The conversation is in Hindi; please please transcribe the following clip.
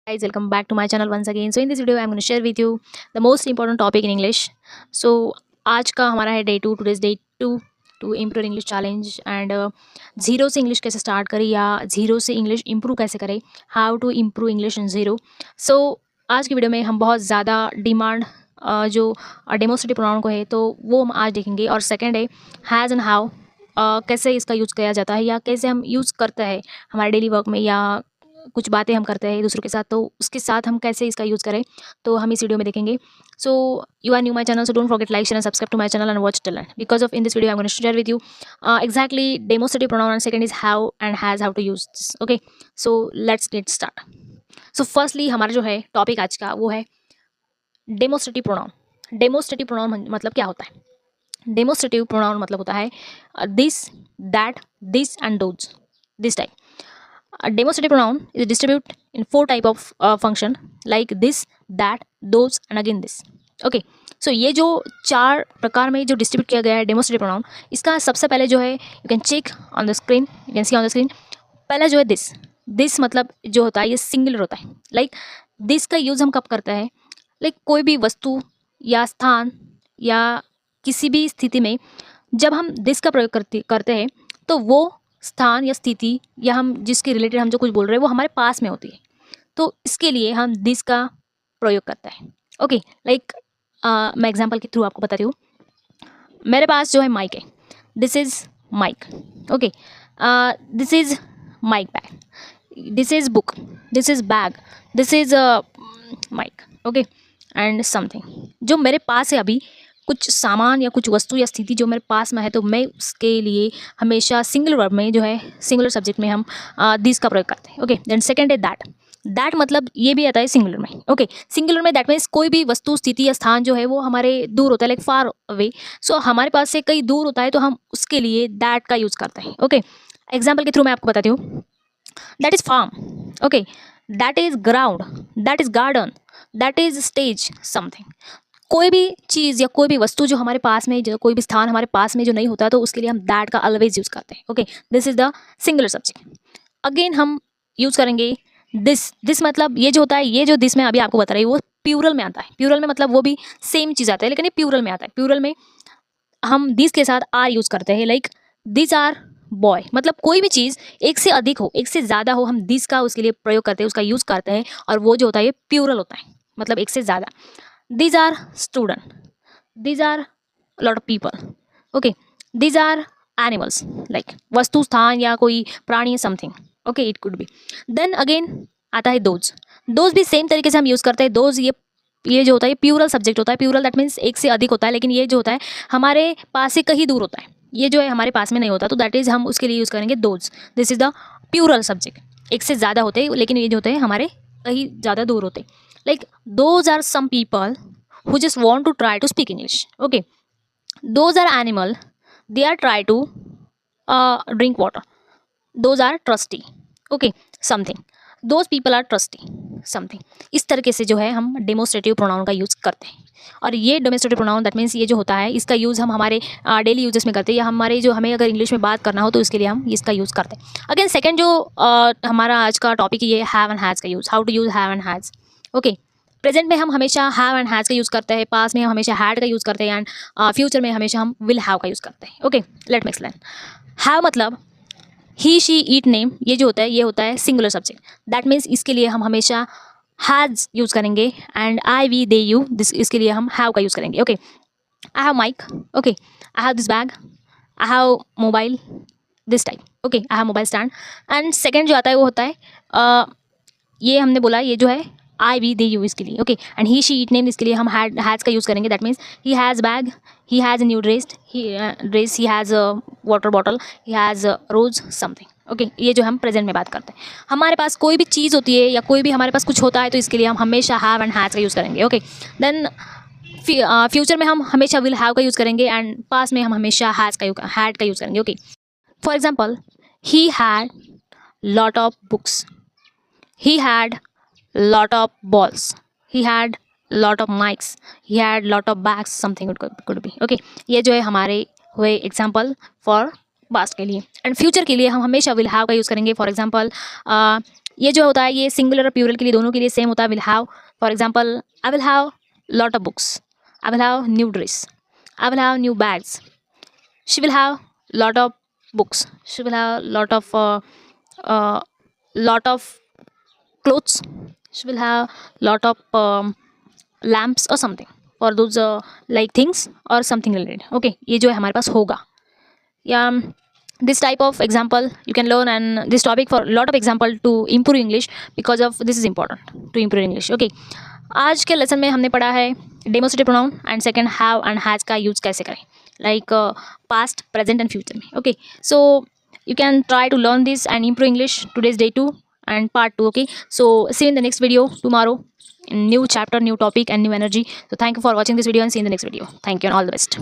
Guys, welcome back to my channel once again. So in this video I'm going to share with you the most important topic in English. So आज का हमारा है day 2, today's day 2 to improve English challenge and zero से इंग्लिश कैसे स्टार्ट करें या ज़ीरो से इंग्लिश इम्प्रूव कैसे करें, how to improve English in zero. So आज की वीडियो में हम बहुत ज़्यादा डिमांड जो डेमोस्ट्रेटिव प्रोनाउन को है तो वो हम आज देखेंगे. और सेकेंड है हैज़ एंड हाउ, कैसे इसका यूज़ किया जाता है या कैसे हम यूज़ करते हैं हमारे डेली वर्क में या कुछ बातें हम करते हैं दूसरों के साथ, तो उसके साथ हम कैसे इसका यूज़ करें तो हम इस वीडियो में देखेंगे. So you are new my channel, so don't forget like share and subscribe to my channel and watch till end because of in this video I am going to share with you exactly demonstrative pronoun and second is how and has, how to use this. Okay, so let's get start. So firstly हमारा जो है टॉपिक आज का वो है डेमोस्ट्रेटिव प्रोनाउन. डेमोस्ट्रेटिव प्रोनाउन मतलब क्या होता है? डेमोस्ट्रेटिव प्रोनाउन मतलब होता है this, that, this and those, this type. A demonstrative pronoun is distributed in 4 type of function like this, that, those and again this. Okay, so ये जो 4 प्रकार में जो डिस्ट्रीब्यूट किया गया है डेमोस्ट्रेटिव प्रोनाउन, इसका सबसे पहले जो है you can check on the screen, you can see on the screen. पहला जो है दिस. दिस मतलब जो होता है ये सिंगुलर होता है. लाइक दिस का यूज़ हम कब करते हैं? लाइक कोई भी वस्तु या स्थान या किसी भी स्थिति में जब हम दिस का प्रयोग करते हैं तो वो स्थान या स्थिति या हम जिसके रिलेटेड हम जो कुछ बोल रहे हैं वो हमारे पास में होती है, तो इसके लिए हम दिस का प्रयोग करते हैं. ओके, लाइक मैं एग्जांपल के थ्रू आपको बताती हूँ. मेरे पास जो है माइक है, this is mic. Okay, this is mic bag, this is book, this is bag, this is mic. Okay, and something जो मेरे पास है अभी, कुछ सामान या कुछ वस्तु या स्थिति जो मेरे पास में है, तो मैं उसके लिए हमेशा सिंगुलर वर्ब में जो है सिंगुलर सब्जेक्ट में हम दिस का प्रयोग करते हैं. ओके, देन सेकंड है दैट. दैट मतलब ये भी आता है सिंगुलर में. ओके, सिंगुलर में दैट मीन्स कोई भी वस्तु, स्थिति या स्थान जो है वो हमारे दूर होता है, लाइक फार अवे. सो हमारे पास से कहीं दूर होता है तो हम उसके लिए दैट का यूज़ करते हैं. ओके, एग्जाम्पल के थ्रू मैं आपको बताती हूँ. That is farm. Okay, that is ground, that is garden, that is stage, something. कोई भी चीज़ या कोई भी वस्तु जो हमारे पास में, जो कोई भी स्थान हमारे पास में जो नहीं होता तो उसके लिए हम दैट का ऑलवेज यूज़ करते हैं. Okay, this is the singular subject. Again हम यूज़ करेंगे दिस. दिस मतलब ये जो होता है, ये जो दिस में अभी आपको बता रही है वो प्लूरल में आता है. प्लूरल में मतलब वो भी सेम चीज़ आता है लेकिन ये प्लूरल में आता है. प्लूरल में हम दिस के साथ आर यूज़ करते हैं. लाइक दिस आर बॉय, मतलब कोई भी चीज़ एक से अधिक हो, एक से ज़्यादा हो, हम दिस का उसके लिए प्रयोग करते हैं, उसका यूज़ करते हैं. और वो जो होता है ये प्लूरल होता है, मतलब एक से ज़्यादा. These are student, these are a lot of people. Okay, these are animals, like वस्तु, स्थान या कोई प्राणी, something. Okay, it could be. Then again आता है those. Those भी सेम तरीके से हम यूज़ करते हैं. those ये जो होता है प्लूरल सब्जेक्ट होता है. प्लूरल दैट मीन्स एक से अधिक होता है, लेकिन ये जो होता है हमारे पास से कहीं दूर होता है. ये जो है हमारे पास में नहीं होता, तो दैट इज़ हम उसके लिए यूज़ करेंगे those. This is the plural subject. एक से ज़्यादा होते हैं लेकिन ये जो होते हैं हमारे कहीं ज़्यादा दूर होते हैं. Like those are some people who just want to try to speak English. Okay, those are animal, they are try to drink water. Those are trusty. Okay, something. Those people are trusty, something. इस तरीके से जो है हम डेमोस्ट्रेटिव प्रोनाउन का यूज़ करते हैं. और ये डेमोस्ट्रेटिव प्रोनाउन दैट मीन्स ये जो होता है इसका यूज़ हम हमारे डेली यूजेस में करते हैं, या हमारे जो हमें अगर इंग्लिश में बात करना हो तो इसके लिए हम इसका यूज़ करते हैं. अगेन सेकंड जो हमारा आज का टॉपिक है ये हैव एंड हैज़ का use. How to use have and has. Okay, present में हम हमेशा हैव एंड हैज़ का यूज़ करते हैं, पास में हम हमेशा हैड का यूज़ करते हैं, एंड फ्यूचर में हमेशा हम विल हैव का यूज़ करते हैं. Okay, let me explain. Have मतलब ही, शी, ईट, नेम, ये जो होता है ये होता है सिंगुलर सब्जेक्ट. दैट मीन्स इसके लिए हम हमेशा हैज़ यूज़ करेंगे, and I, we, they, you, this, इसके लिए हम हैव का यूज़ करेंगे. Okay, I have mike. Okay, I have this bag, I have mobile, this type. Okay, I have mobile stand. And second जो आता है वो होता है ये हमने बोला ये जो है आई, वी, दे, यू, इसके लिए. Okay, and he, she, it, name, इसके लिए हम हैज़ का यूज़ करेंगे. That means he has bag, he has new dress, he has water bottle, he has rose, something. Okay, ये जो हम प्रेजेंट में बात करते हैं. हमारे पास कोई भी चीज़ होती है या कोई भी हमारे पास कुछ होता है तो इसके लिए हम हमेशा हैव एंड हैज़ का यूज़ करेंगे. ओके, देन फ्यूचर में हम हमेशा विल हैव का यूज़ करेंगे, एंड पास में हम हमेशा हैड का यूज़ करेंगे. Okay, for example he had lot of books, he had lot of balls, he had lot of mics, he had lot of bags, something it could be. Okay, ये जो है हमारे हुए एग्जाम्पल फॉर पास्ट के लिए. एंड फ्यूचर के लिए हम हमेशा विल हैव का यूज़ करेंगे. फॉर एग्जाम्पल ये जो होता है ये सिंगुलर और प्लूरल के लिए दोनों के लिए सेम होता है. Will have. For example, I will have lot of books. I will have new dress. I will have new bags. She will have lot of books. She will have lot of clothes. She will have lot of lamps or something for those like things or something related. Okay, ये जो है हमारे पास होगा. Yeah, this type of example you can learn, and this topic for lot of example to improve English, because of this is important to improve English. Okay, आज के लेसन में हमने पढ़ा है demonstrative pronoun and second have and has का यूज़ कैसे करें, like past, present and future में. Okay, so you can try to learn this and improve English. Today's day 2 and part 2. Okay, so see you in the next video tomorrow. New chapter, new topic and new energy. So thank you for watching this video and see you in the next video. Thank you and all the best.